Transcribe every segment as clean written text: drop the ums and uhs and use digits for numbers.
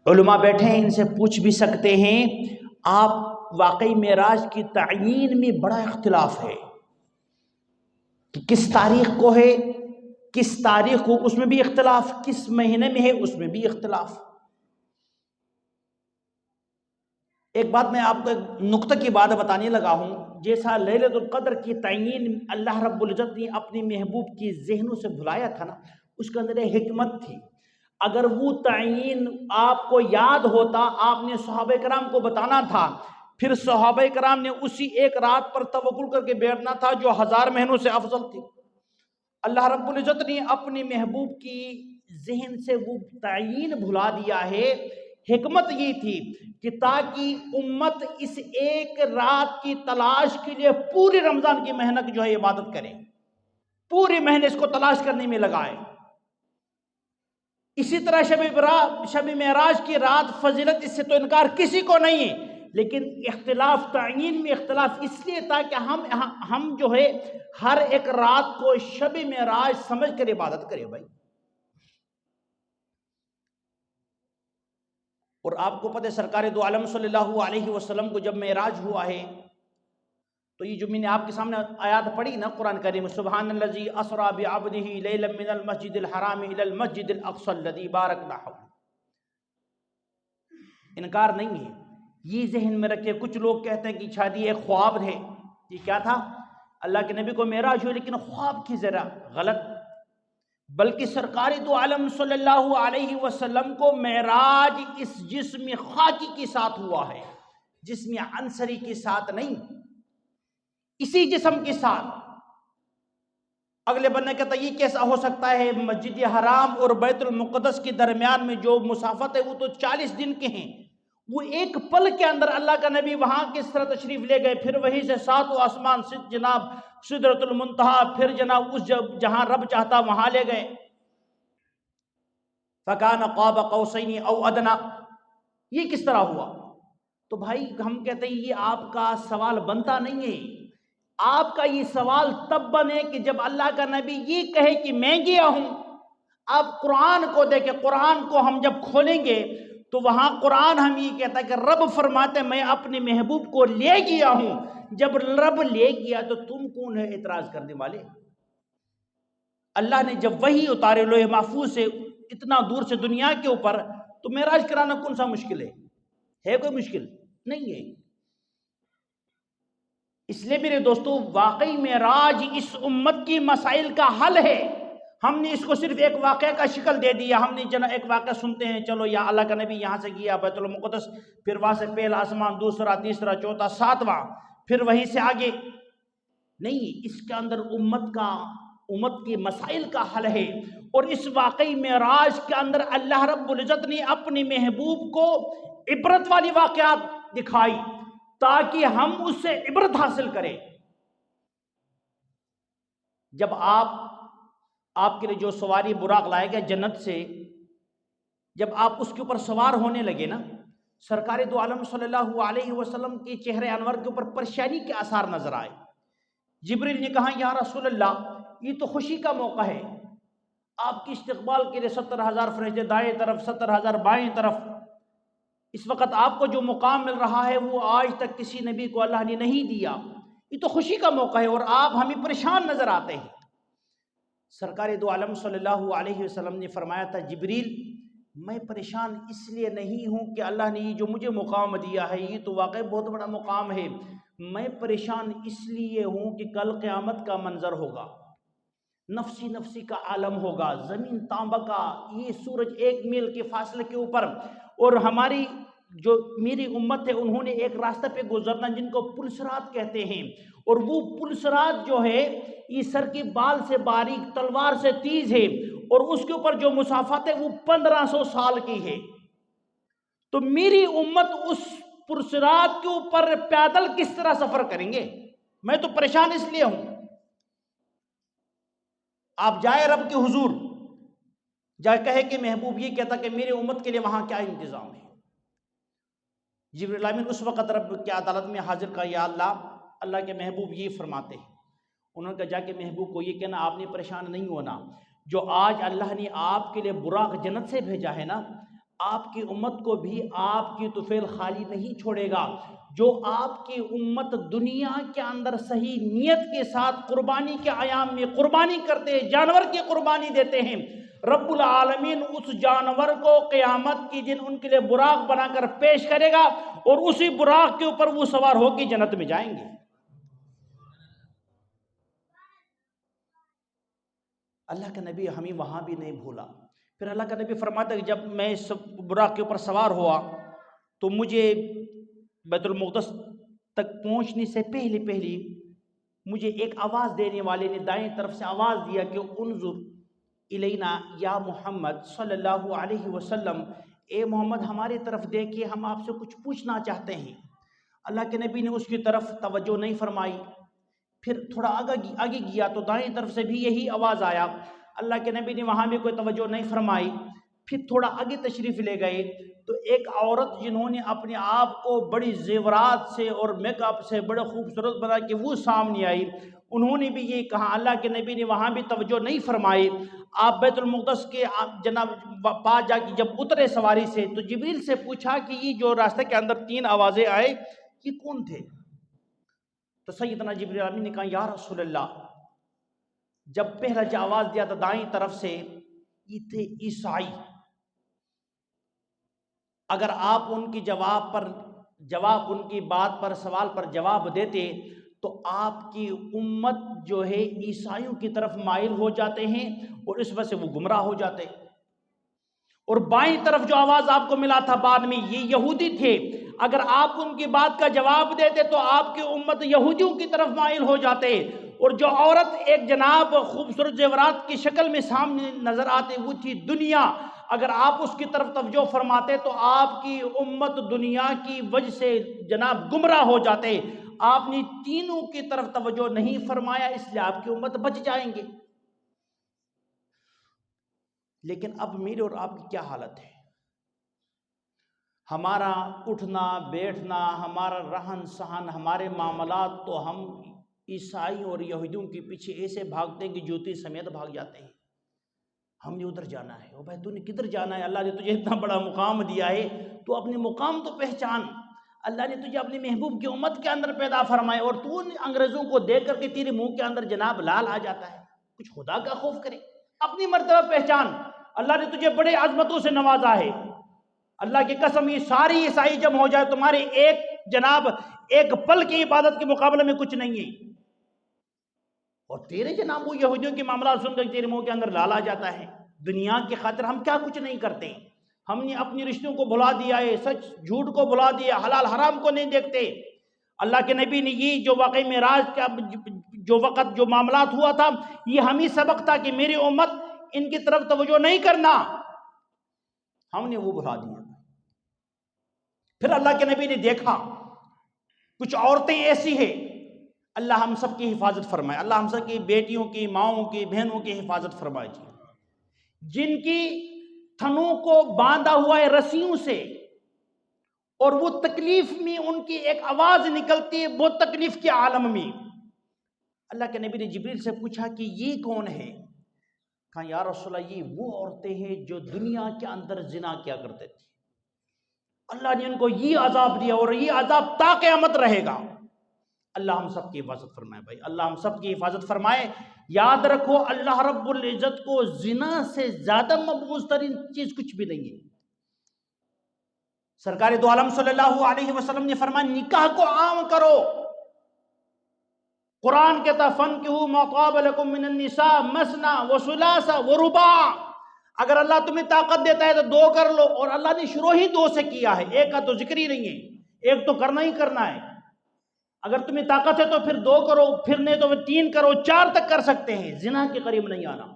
علماء بیٹھے ہیں، ان سے پوچھ بھی سکتے ہیں۔ آپ واقعی معراج کی تعیین میں بڑا اختلاف ہے کہ کس تاریخ کو ہے، کس تاریخ کو، اس میں بھی اختلاف، کس مہینے میں ہے اس میں بھی اختلاف۔ ایک بات میں آپ کو ایک نقطہ کی بات بتانے لگا ہوں، جیسا لیلۃ القدر کی تعیین اللہ رب العزت نے اپنے محبوب کی ذہنوں سے بھلایا تھا نا، اس کے اندر ایک حکمت تھی۔ اگر وہ تعیین آپ کو یاد ہوتا، آپ نے صحابہ کرام کو بتانا تھا، پھر صحابہ کرام نے اسی ایک رات پر توکل کر کے بیٹھنا تھا جو 1000 مہینوں سے افضل تھی۔ اللہ رب العزت نے اپنے محبوب کی ذہن سے وہ تعیین بھلا دیا ہے۔ حکمت یہ تھی کہ تاکہ امت اس ایک رات کی تلاش کے لیے پوری رمضان کی محنت جو ہے عبادت کرے، پورے مہینے اس کو تلاش کرنے میں لگائے۔ اسی طرح شب معراج کی رات فضیلت، اس سے تو انکار کسی کو نہیں ہے، لیکن اختلاف تعیین میں اختلاف اس لیے تھا کہ ہم جو ہے ہر ایک رات کو شب معراج سمجھ کر عبادت کرے بھائی۔ اور آپ کو پتہ ہے سرکار دو عالم صلی اللہ علیہ وسلم کو جب معراج ہوا ہے تو یہ جو میں نے آپ کے سامنے آیات پڑھی نا قرآن کریم، سبحان الذی اسری بعبدہ لیلا من المسجد الحرام الی المسجد الاقصی الذی بارکنا حولہ، انکار نہیں ہے۔ یہ ذہن میں رکھے، کچھ لوگ کہتے ہیں کہ شاید یہ ایک خواب ہے۔ یہ کیا تھا؟ اللہ کے نبی کو معراج ہوئی لیکن خواب کی ذرا غلط، بلکہ سرکار دو عالم صلی اللہ علیہ وسلم کو معراج اس جسم خاکی کے ساتھ ہوا ہے، جسم عنصری کے ساتھ نہیں، اسی جسم کے ساتھ۔ اگلے بندے کہتا ہے یہ کیسا ہو سکتا ہے؟ مسجد حرام اور بیت المقدس کے درمیان میں جو مسافت ہے وہ تو 40 دن کے ہیں، وہ ایک پل کے اندر اللہ کا نبی وہاں کس طرح تشریف لے گئے، پھر وہیں سے 7 آسمان جناب سدرۃ المنتہا، پھر جناب اس جہاں رب چاہتا وہاں لے گئے۔ فکان قاب قوسین او ادنی، یہ کس طرح ہوا؟ تو بھائی ہم کہتے ہیں یہ آپ کا سوال بنتا نہیں ہے۔ آپ کا یہ سوال تب بنے کہ جب اللہ کا نبی یہ کہے کہ میں گیا ہوں۔ آپ قرآن کو دیکھیں، قرآن کو ہم جب کھولیں گے تو وہاں قرآن ہم یہ کہتا ہے کہ رب فرماتے میں اپنے محبوب کو لے گیا ہوں۔ جب رب لے گیا تو تم کون ہے اعتراض کرنے والے؟ اللہ نے جب وحی اتارے لوح محفوظ سے اتنا دور سے دنیا کے اوپر، تو معراج کرانا کون سا مشکل ہے کوئی مشکل نہیں ہے۔ اس لیے میرے دوستو واقعی معراج اس امت کی مسائل کا حل ہے۔ ہم نے اس کو صرف ایک واقعہ کا شکل دے دیا، ہم نے ایک واقعہ سنتے ہیں، چلو یا اللہ کا نبی یہاں سے گیا بیت المقدس، پھر وہاں سے پہلا آسمان، دوسرا، تیسرا، چوتھا، 7واں، پھر وہیں سے آگے نہیں۔ اس کے اندر امت کے مسائل کا حل ہے، اور اس واقعی معراج کے اندر اللہ رب العزت نے اپنے محبوب کو عبرت والی واقعات دکھائی تاکہ ہم اس سے عبرت حاصل کریں۔ جب آپ کے لیے جو سواری براق لائے گا جنت سے، جب آپ اس کے اوپر سوار ہونے لگے نا، سرکار دو عالم صلی اللہ علیہ وسلم کے چہرے انور کے اوپر پریشانی کے آثار نظر آئے۔ جبریل نے کہا یا رسول اللہ یہ تو خوشی کا موقع ہے، آپ کی استقبال کے لیے 70,000 فرشتے دائیں طرف، 70,000 بائیں طرف۔ اس وقت آپ کو جو مقام مل رہا ہے وہ آج تک کسی نبی کو اللہ نے نہیں دیا، یہ تو خوشی کا موقع ہے، اور آپ ہمیں پریشان نظر آتے ہیں۔ سرکار دو عالم صلی اللہ علیہ وسلم نے فرمایا تھا جبریل میں پریشان اس لیے نہیں ہوں کہ اللہ نے یہ جو مجھے مقام دیا ہے یہ تو واقعی بہت بڑا مقام ہے، میں پریشان اس لیے ہوں کہ کل قیامت کا منظر ہوگا، نفسی نفسی کا عالم ہوگا، زمین تانبا کا، یہ سورج 1 میل کے فاصلے کے اوپر، اور ہماری جو میری امت ہے انہوں نے ایک راستہ پہ گزرنا جن کو پلسرات کہتے ہیں، اور وہ پلسرات جو ہے یہ سر کے بال سے باریک، تلوار سے تیز ہے، اور اس کے اوپر جو مسافت ہے وہ 1500 سال کی ہے۔ تو میری امت اس پلسرات کے اوپر پیدل کس طرح سفر کریں گے؟ میں تو پریشان اس لیے ہوں۔ آپ جائے رب کے حضور، جائے کہے کہ محبوب یہ کہتا کہ میری امت کے لیے وہاں کیا انتظام ہے؟ جبریل امین اس وقت رب کی عدالت میں حاضر کہا یا اللہ کے محبوب یہ فرماتے ہیں۔ انہوں نے کہا جا کے محبوب کو یہ کہنا آپ نے پریشان نہیں ہونا، جو آج اللہ نے آپ کے لیے براق جنت سے بھیجا ہے نا، آپ کی امت کو بھی آپ کی طفیل خالی نہیں چھوڑے گا۔ جو آپ کی امت دنیا کے اندر صحیح نیت کے ساتھ قربانی کے ایام میں قربانی کرتے ہیں، جانور کی قربانی دیتے ہیں، رب العالمین اس جانور کو قیامت کی دن ان کے لیے براق بنا کر پیش کرے گا، اور اسی براق کے اوپر وہ سوار ہو کے جنت میں جائیں گے۔ اللہ کا نبی ہمیں وہاں بھی نہیں بھولا۔ پھر اللہ کا نبی فرماتا ہے کہ جب میں اس براق کے اوپر سوار ہوا تو مجھے بیت المقدس تک پہنچنے سے پہلی مجھے ایک آواز دینے والے نے دائیں طرف سے آواز دیا کہ انظر الینا یا محمد صلی اللہ علیہ وسلم، اے محمد ہماری طرف دیکھیے، ہم آپ سے کچھ پوچھنا چاہتے ہیں۔ اللہ کے نبی نے اس کی طرف توجہ نہیں فرمائی۔ پھر تھوڑا آگے گیا تو دائیں طرف سے بھی یہی آواز آیا، اللہ کے نبی نے وہاں بھی کوئی توجہ نہیں فرمائی۔ پھر تھوڑا آگے تشریف لے گئے تو ایک عورت جنہوں نے اپنے آپ کو بڑی زیورات سے اور میک اپ سے بڑے خوبصورت بنا کہ وہ سامنے آئی، انہوں نے بھی یہ کہا، اللہ کے نبی نے وہاں بھی توجہ نہیں فرمائی۔ آپ بیت المقدس کے جناب پاس جا کے جب اترے سواری سے تو جبریل سے پوچھا کہ یہ جو راستے کے اندر 3 آوازیں آئے یہ کون تھے؟ تو سیدنا جبریل امین نے کہا، یا رسول اللہ، جب پہلا جو آواز دیا تھا دائیں طرف سے، یہ تھے عیسائی۔ اگر آپ ان کی ان کی بات پر سوال پر جواب دیتے تو آپ کی امت جو ہے عیسائیوں کی طرف مائل ہو جاتے ہیں اور اس وجہ سے وہ گمراہ ہو جاتے۔ اور بائیں طرف جو آواز آپ کو ملا تھا بعد میں، یہ یہودی تھے، اگر آپ ان کی بات کا جواب دیتے تو آپ کی امت یہودیوں کی طرف مائل ہو جاتے۔ اور جو عورت ایک جناب خوبصورت زیورات کی شکل میں سامنے نظر آتے وہ تھی دنیا، اگر آپ اس کی طرف توجہ فرماتے تو آپ کی امت دنیا کی وجہ سے جناب گمراہ ہو جاتے۔ آپ نے تینوں کی طرف توجہ نہیں فرمایا، اس لیے آپ کی امت بچ جائیں گے۔ لیکن اب میرے اور آپ کی کیا حالت ہے؟ ہمارا اٹھنا بیٹھنا، ہمارا رہن سہن، ہمارے معاملات تو ہم عیسائی اور یہودیوں کے پیچھے ایسے بھاگتے ہیں کہ جوتی سمیت بھاگ جاتے ہیں۔ ہم نے ادھر جانا ہے، او بھائی تو نے کدھر جانا ہے؟ اللہ نے تجھے اتنا بڑا مقام دیا ہے، تو اپنے مقام تو پہچان۔ اللہ نے تجھے اپنے محبوب کی امت کے اندر پیدا فرمائے اور تو انگریزوں کو دیکھ کر کے تیرے منہ کے اندر جناب لال آ جاتا ہے۔ کچھ خدا کا خوف کرے، اپنی مرتبہ پہچان۔ اللہ نے تجھے بڑے عظمتوں سے نوازا ہے۔ اللہ کی قسم، یہ ساری عیسائی جمع ہو جائے تمہارے ایک پل کی عبادت کے مقابلے میں کچھ نہیں ہے، اور تیرے جناب وہ یہودیوں کے معاملات سن کر تیرے منہ کے اندر لالا جاتا ہے۔ دنیا کی خاطر ہم کیا کچھ نہیں کرتے؟ ہم نے اپنی رشتوں کو بھلا دیا ہے، سچ جھوٹ کو بھلا دیا، حلال حرام کو نہیں دیکھتے۔ اللہ کے نبی نے یہ جو واقعی معراج کا جو وقت جو معاملات ہوا تھا، یہ ہمیں سبق تھا کہ میری امت ان کی طرف توجہ نہیں کرنا، ہم نے وہ بھلا دیا۔ پھر اللہ کے نبی نے دیکھا کچھ عورتیں ایسی ہیں، اللہ ہم سب کی حفاظت فرمائے، اللہ ہم سب کی بیٹیوں کی، ماؤں کی، بہنوں کی حفاظت فرمائے جی، جن کی تھنوں کو باندھا ہوا ہے رسیوں سے، اور وہ تکلیف میں ان کی ایک آواز نکلتی ہے بہت تکلیف کے عالم میں۔ اللہ کے نبی نے جبریل سے پوچھا کہ یہ کون ہے؟ کہا یا رسول اللہ، یہ وہ عورتیں ہیں جو دنیا کے اندر زنا کیا کرتے تھے، اللہ نے ان کو یہ عذاب دیا اور یہ عذاب تا قیامت رہے گا۔ اللہ ہم سب کی حفاظت فرمائے بھائی، اللہ ہم سب کی حفاظت فرمائے۔ یاد رکھو اللہ رب العزت کو زنا سے زیادہ مبغوض ترین چیز کچھ بھی نہیں ہے۔ سرکار دو عالم صلی اللہ علیہ وسلم نے فرمایا نکاح کو عام کرو۔ قرآن کہتا فَانْكِحُوا مَا طَابَ لَكُم مِّنَ النِّسَاءِ مَثْنَىٰ وَثُلَاثَ وَرُبَاعَ، اگر اللہ تمہیں طاقت دیتا ہے تو 2 کر لو، اور اللہ نے شروع ہی 2 سے کیا ہے، 1 کا تو ذکر ہی نہیں ہے، 1 تو کرنا ہی کرنا ہے۔ اگر تمہیں طاقت ہے تو پھر 2 کرو، پھر نہیں تو 3 کرو، 4 تک کر سکتے ہیں، زنا کے قریب نہیں آنا۔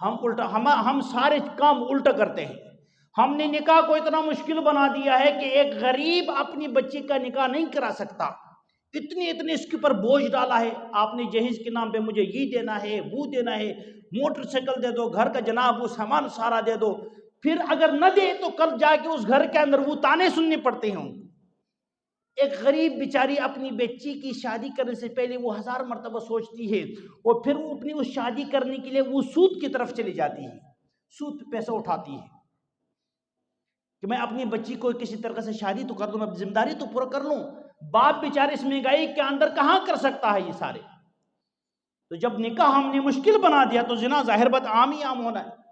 ہم سارے کام الٹا کرتے ہیں۔ ہم نے نکاح کو اتنا مشکل بنا دیا ہے کہ ایک غریب اپنی بچی کا نکاح نہیں کرا سکتا، اتنے اس کے اوپر بوجھ ڈالا ہے، آپ نے جہیز کے نام پہ مجھے یہ دینا ہے، وہ دینا ہے، موٹر سائیکل دے دو، گھر کا جناب وہ سامان سارا دے دو، پھر اگر نہ دے تو کل جا کے اس گھر کے اندر وہ تانے سننے پڑتے ہیں۔ ایک غریب بیچاری اپنی بچی کی شادی کرنے سے پہلے وہ 1000 مرتبہ سوچتی ہے، اور پھر وہ اپنی اس شادی کرنے کے لیے وہ سود کی طرف چلی جاتی ہے، سود پہ پیسہ اٹھاتی ہے۔ کہ میں اپنی بچی کو کسی طرح سے شادی تو کر دوں، میں ذمہ داری تو پورا کر لوں. باپ بیچارے اس مہنگائی کے اندر کہاں کر سکتا ہے یہ سارے. تو جب نکاح ہم نے مشکل بنا دیا تو زنا ظاہر بات عام ہی عام ہونا ہے.